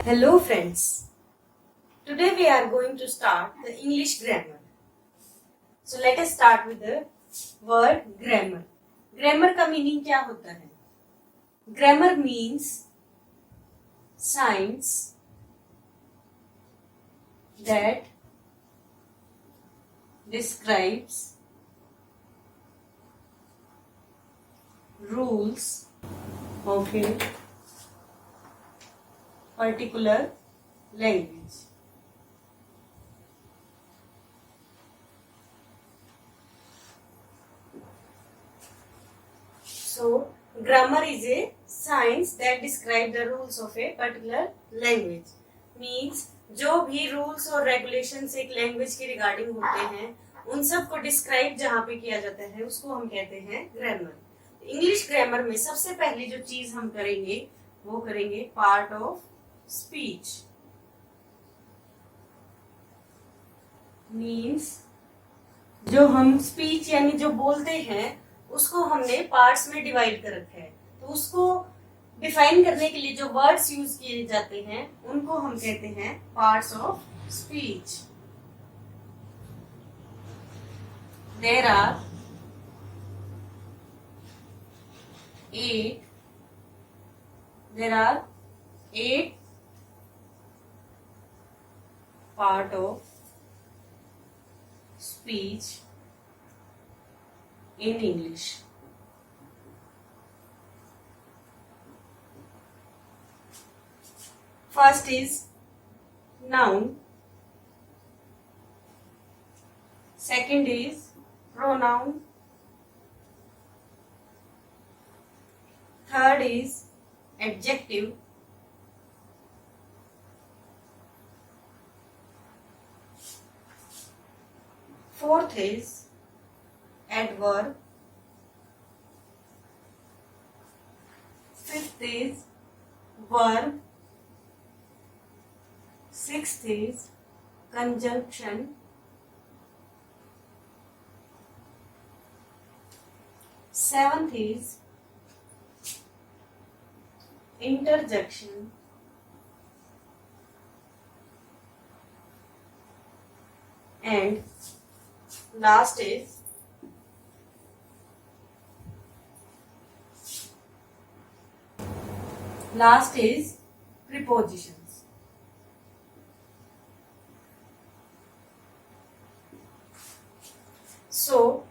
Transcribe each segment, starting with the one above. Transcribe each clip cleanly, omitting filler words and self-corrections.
Hello friends, today we are going to start the English grammar. So let us start with the word grammar. Grammar का meaning क्या होता है? Grammar means science that describes rules of a particular language. So, grammar is a science that describes the rules of a particular language. Means जो भी rules और regulations एक language के regarding होते हैं उन सब को डिस्क्राइब जहाँ पे किया जाता है उसको हम कहते हैं ग्रामर. इंग्लिश ग्रामर में सबसे पहली जो चीज हम करेंगे वो करेंगे पार्ट ऑफ स्पीच. मीन्स जो हम स्पीच यानी जो बोलते हैं उसको हमने पार्ट्स में डिवाइड कर रखा है. तो उसको डिफाइन करने के लिए जो वर्ड्स यूज किए जाते हैं उनको हम कहते हैं parts of speech. There are 8 part of speech in English. First is noun. Second is pronoun. Third is adjective. Fourth is adverb. Fifth is verb. Sixth is conjunction. Seventh is interjection. And last is prepositions. So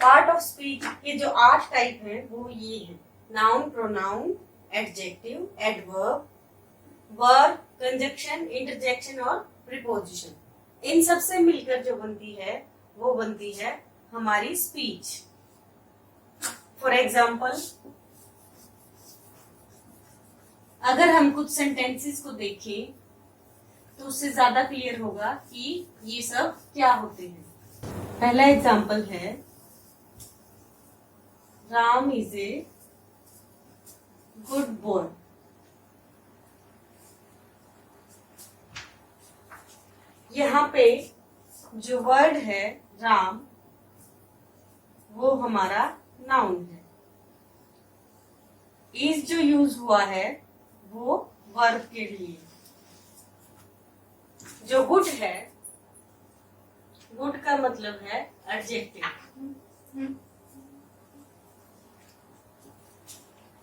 part of speech के जो 8 type हैं वो ये है: noun, pronoun, adjective, adverb, verb, conjunction, interjection और preposition. इन सब से मिलकर जो बनती है वो बनती है हमारी स्पीच. फॉर एग्जाम्पल, अगर हम कुछ सेंटेंसेस को देखें तो उससे ज्यादा क्लियर होगा कि ये सब क्या होते हैं. पहला एग्जाम्पल है Ram is a good boy. यहाँ पे जो वर्ड है राम वो हमारा नाउन है. इज जो यूज हुआ है वो वर्ब के लिए. जो गुड है, गुड का मतलब है एडजेक्टिव.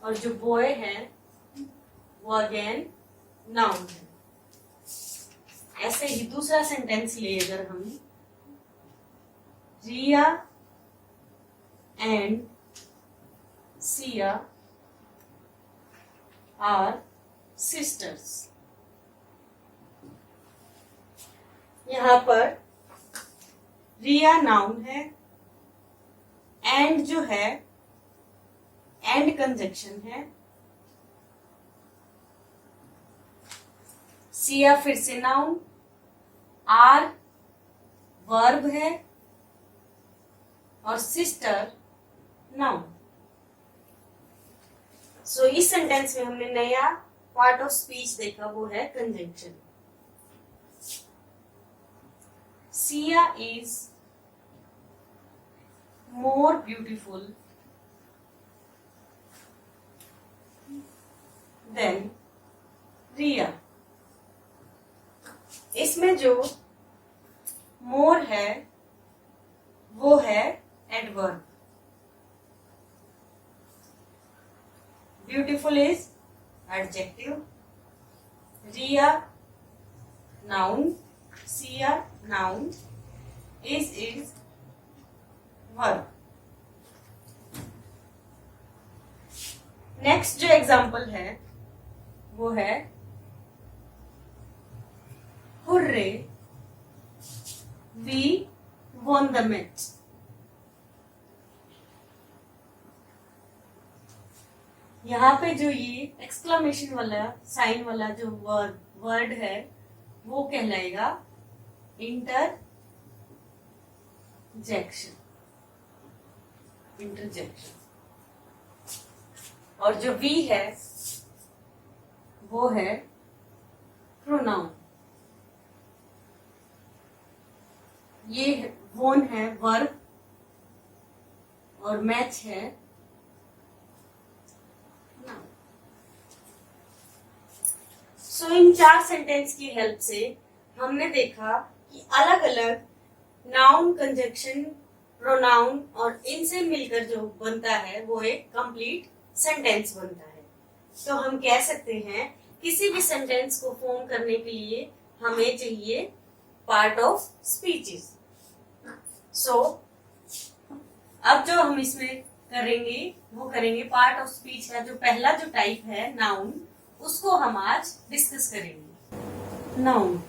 और जो बॉय है वो अगेन नाउन है. ऐसे ही दूसरा सेंटेंस ले अगर हम, रिया एंड सिया आर सिस्टर्स. यहां पर रिया नाउन है, एंड जो है एंड कंजक्शन है, सिया फिर से नाउन, आर वर्ब है और सिस्टर नाउन. सो इस सेंटेंस में हमने नया पार्ट ऑफ स्पीच देखा, वो है conjunction. Siya is more beautiful than Riya. इसमें जो मोर है वो है adverb. Beautiful is adjective. Riya noun. Siya noun. Is verb. Next जो एग्जाम्पल है वो है hurray we won the match. यहाँ पे जो ये एक्सक्लेमेशन वाला साइन वाला जो वर्ड है वो कहलाएगा इंटरजेक्शन. और जो वी है वो है प्रोनाउन. ये वोन है वर्ब और मैच है नाउन. सो इन 4 सेंटेंस की हेल्प से हमने देखा कि अलग अलग नाउन, कंजक्शन, प्रोनाउन और इनसे मिलकर जो बनता है वो एक कंप्लीट सेंटेंस बनता है. तो हम कह सकते हैं किसी भी सेंटेंस को फॉर्म करने के लिए हमें चाहिए पार्ट ऑफ स्पीचेस. सो अब जो हम इसमें करेंगे वो करेंगे पार्ट ऑफ स्पीच का जो पहला जो टाइप है नाउन, उसको हम आज डिस्कस करेंगे. Noun.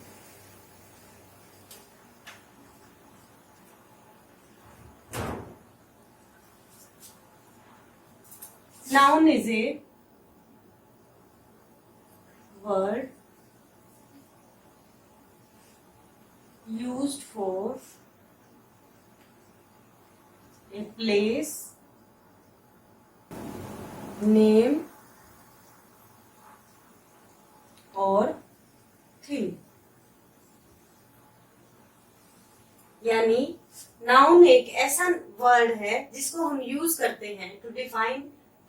Noun is a word used for a place, name और thing. यानी नाउन एक ऐसा वर्ड है जिसको हम यूज करते हैं to define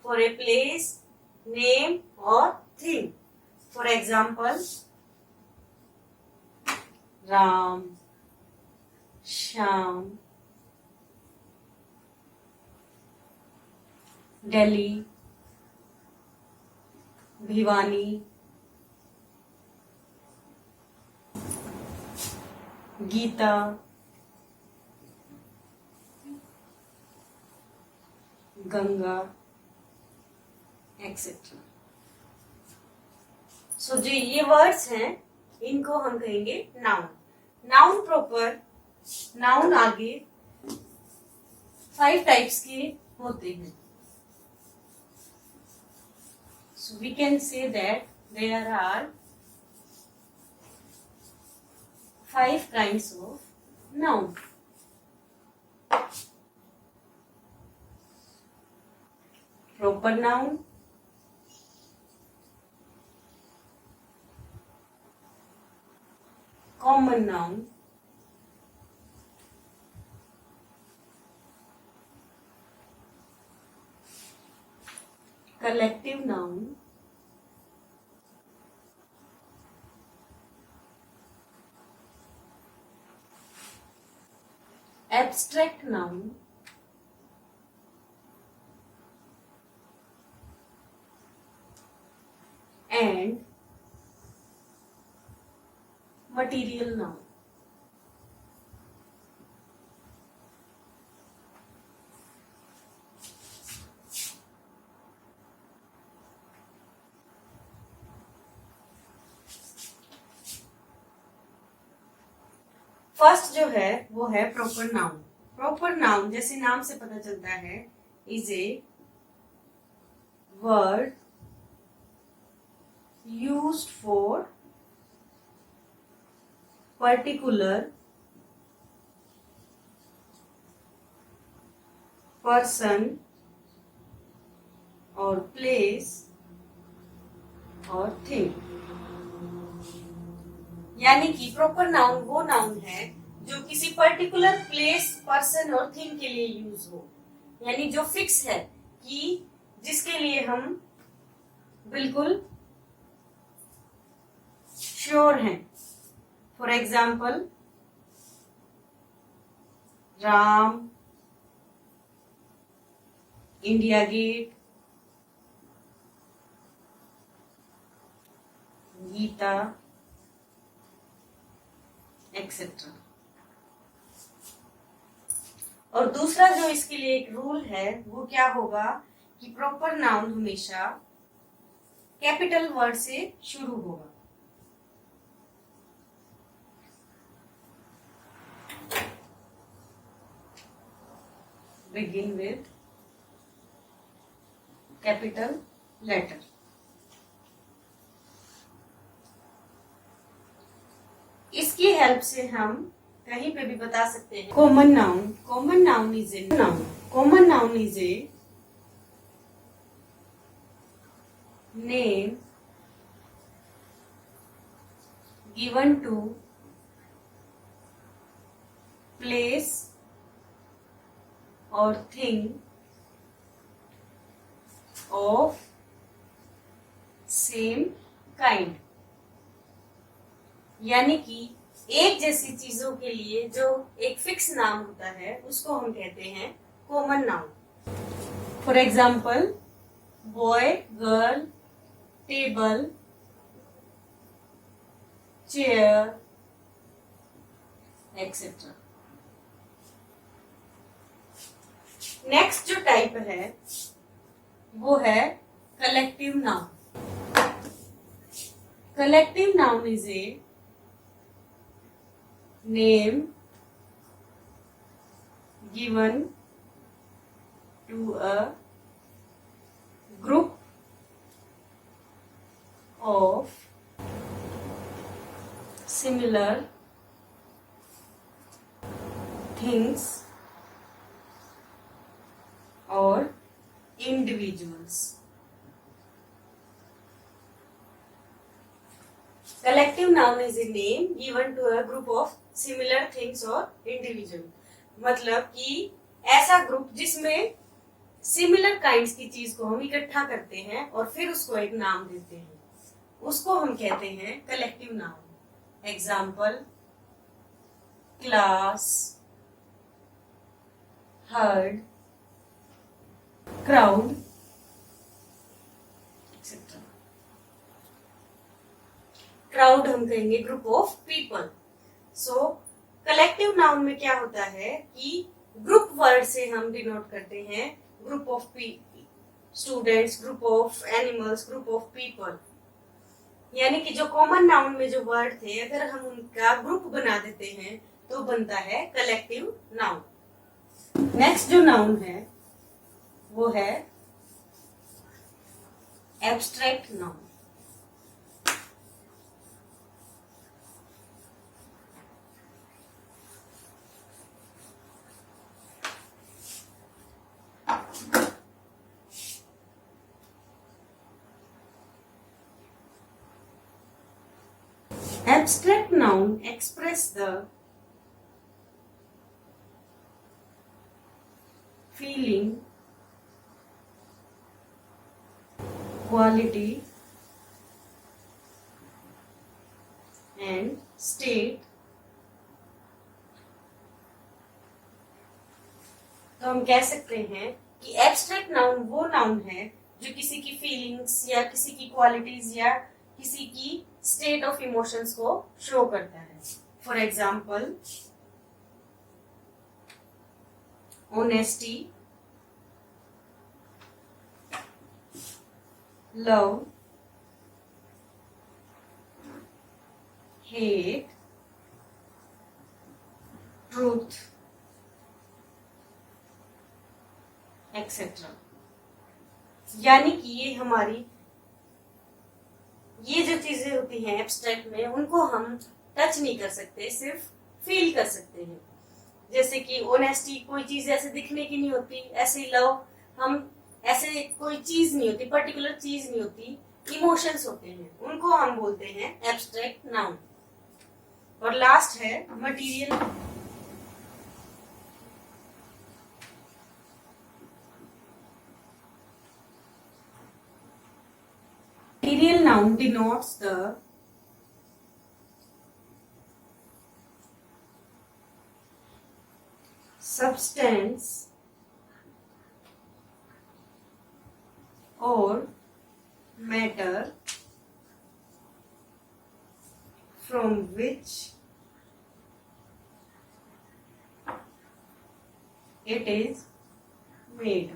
for a place, name और thing. For example Ram, Shyam, Delhi, Bhiwani, Geeta, Ganga, etcetera. So जो ये वर्ड्स हैं इनको हम कहेंगे नाउन. नाउन प्रॉपर, नाउन आगे 5 टाइप्स के होते हैं. So we can say that there are 5 kinds of noun. Proper noun, common noun, collective noun, abstract noun, and material noun. First जो है वो है प्रॉपर नाउन. प्रॉपर नाउन जैसे नाम से पता चलता है is a word used for particular person और प्लेस और थिंग. यानी कि प्रॉपर नाउन वो नाउन है जो किसी पर्टिकुलर प्लेस, पर्सन और थिंग के लिए यूज हो. यानी जो फिक्स है कि जिसके लिए हम बिल्कुल श्योर हैं. For example Ram, India Gate, Gita, etcetera. और दूसरा जो इसके लिए एक रूल है वो क्या होगा कि प्रॉपर नाउन हमेशा कैपिटल वर्ड से शुरू होगा। Begin with capital letter. इसकी हेल्प से हम कहीं पे भी बता सकते हैं common noun. Common noun is a noun. Common noun is a name given to place or thing of same kind। यानी कि एक जैसी चीजों के लिए जो एक फिक्स नाम होता है उसको हम कहते हैं common noun. For example boy, girl, table, chair, etcetera. Next जो टाइप है वो है collective noun. Collective noun is a name given to a group of similar things or individuals। Collective noun is a name given to a group of similar things or individual। मतलब कि ऐसा group जिसमें similar kinds की चीज को हम इकट्ठा करते हैं और फिर उसको एक नाम देते हैं, उसको हम कहते हैं collective noun. Example class, heard, crowd, etcetera. Crowd हम कहेंगे group of people. So collective noun में क्या होता है कि ग्रुप वर्ड से हम डिनोट करते हैं group of students, group of animals, group of people. यानी कि जो कॉमन नाउन में जो वर्ड थे अगर हम उनका ग्रुप बना देते हैं तो बनता है कलेक्टिव नाउन। नेक्स्ट जो नाउन है वो है abstract noun. Abstract noun express the feeling, quality and state। तो हम कह सकते हैं कि एब्स्ट्रैक्ट नाउन वो नाउन है जो किसी की फीलिंग्स या किसी की क्वालिटीज या किसी की स्टेट ऑफ इमोशंस को शो करता है। For example honesty, love, hate, truth, etcetera. यानी कि ये जो चीजें होती हैं एब्स्ट्रैक्ट में उनको हम टच नहीं कर सकते, सिर्फ फील कर सकते हैं। जैसे कि ऑनेस्टी कोई चीज ऐसे दिखने की नहीं होती, ऐसे लव हम ऐसे कोई चीज नहीं होती, पर्टिकुलर चीज नहीं होती, इमोशंस होते हैं, उनको हम बोलते हैं एब्स्ट्रैक्ट नाउन। और लास्ट है material. Material noun denotes the substance or matter from which it is made.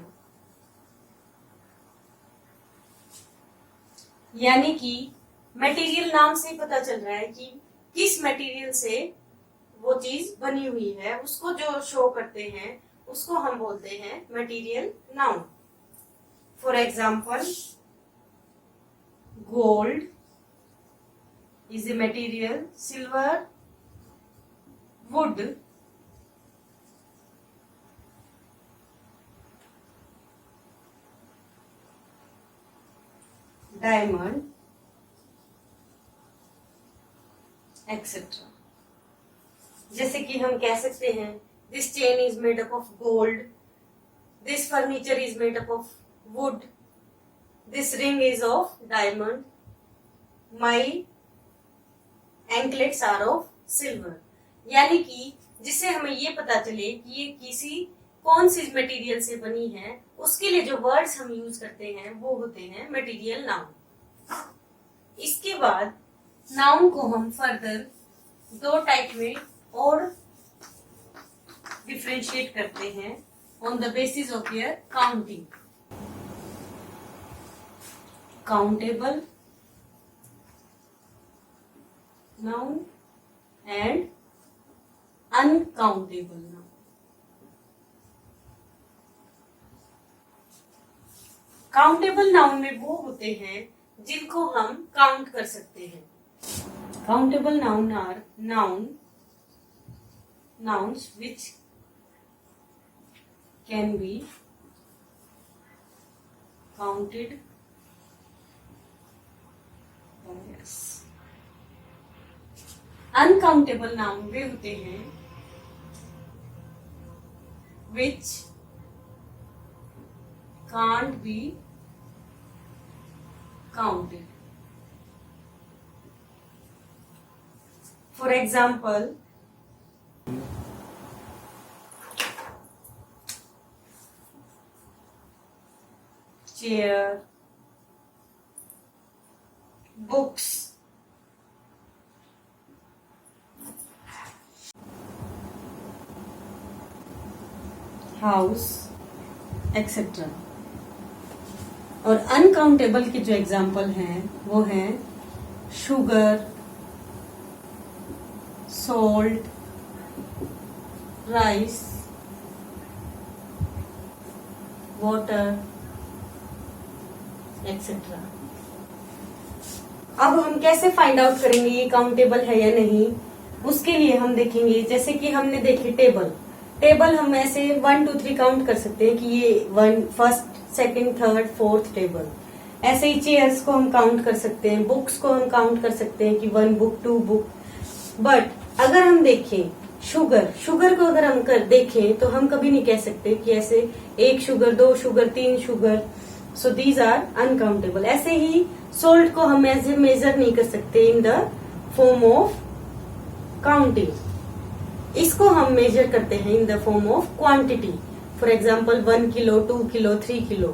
यानी कि मटेरियल नाम से पता चल रहा है कि किस मटेरियल से वो चीज बनी हुई है, उसको जो शो करते हैं उसको हम बोलते हैं material noun. For example, gold is a material, silver, wood, diamond, etc. जैसे कि हम कह सकते हैं this chain is made up of gold, this furniture is made up of wood, this ring is of diamond, my anklets are of silver. यानी कि जिससे हमें ये पता चले कि ये किसी कौन सी मटेरियल से बनी है, उसके लिए जो वर्ड्स हम यूज करते हैं वो होते हैं मटेरियल नाउन. इसके बाद नाउन को हम फर्दर दो टाइप में और डिफरेंशिएट करते हैं on the basis of their counting. Countable noun and uncountable noun. Countable noun में वो होते हैं जिनको हम काउंट कर सकते हैं. Countable noun are nouns which can be counted by us. Uncountable noun वे होते हैं which can't be counted. For example, chair, books, house, etcetera. और अनकाउंटेबल के जो एग्जाम्पल हैं वो हैं sugar, salt, rice, water, etcetera. अब हम कैसे फाइंड आउट करेंगे ये काउंटेबल है या नहीं, उसके लिए हम देखेंगे. जैसे कि हमने देखी टेबल हम ऐसे 1 2 3 काउंट कर सकते हैं कि ये 1 first second third fourth table. ऐसे ही चेयर्स को हम काउंट कर सकते हैं, बुक्स को हम काउंट कर सकते हैं कि 1 बुक 2 बुक. बट अगर हम देखें शुगर को अगर हम देखें तो हम कभी नहीं कह सकते कि ऐसे 1 sugar 2 sugar 3 sugar. So these are uncountable. ऐसे ही सोल्ट को हम ऐसे मेजर नहीं कर सकते in the form of counting. इसको हम मेजर करते हैं in the form of quantity. For example 1 kilo 2 kilo 3 kilo.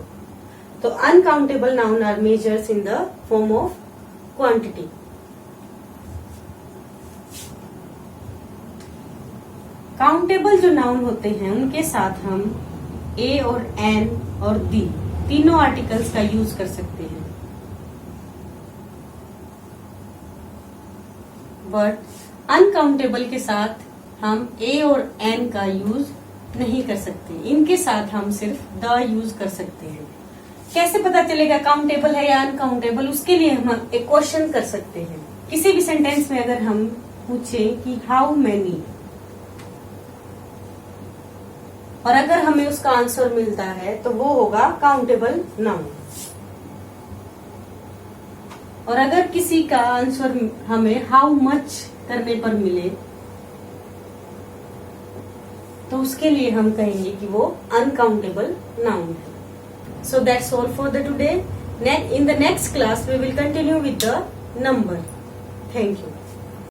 तो uncountable noun are measures in the form of quantity. Countable जो नाउन होते हैं उनके साथ हम ए और एन और दी तीनों आर्टिकल्स का यूज कर सकते हैं. बट अनकाउंटेबल के साथ हम ए और एन का यूज नहीं कर सकते. इनके साथ हम सिर्फ द यूज कर सकते हैं. कैसे पता चलेगा काउंटेबल है या अनकाउंटेबल, उसके लिए हम एक क्वेश्चन कर सकते हैं. किसी भी सेंटेंस में अगर हम पूछें कि हाउ मेनी, और अगर हमें उसका आंसर मिलता है तो वो होगा काउंटेबल नाउन. और अगर किसी का आंसर हमें हाउ मच करने पर मिले तो उसके लिए हम कहेंगे कि वो अनकाउंटेबल नाउन है. So that's all for the today. In the next class we will continue with the number. Thank you.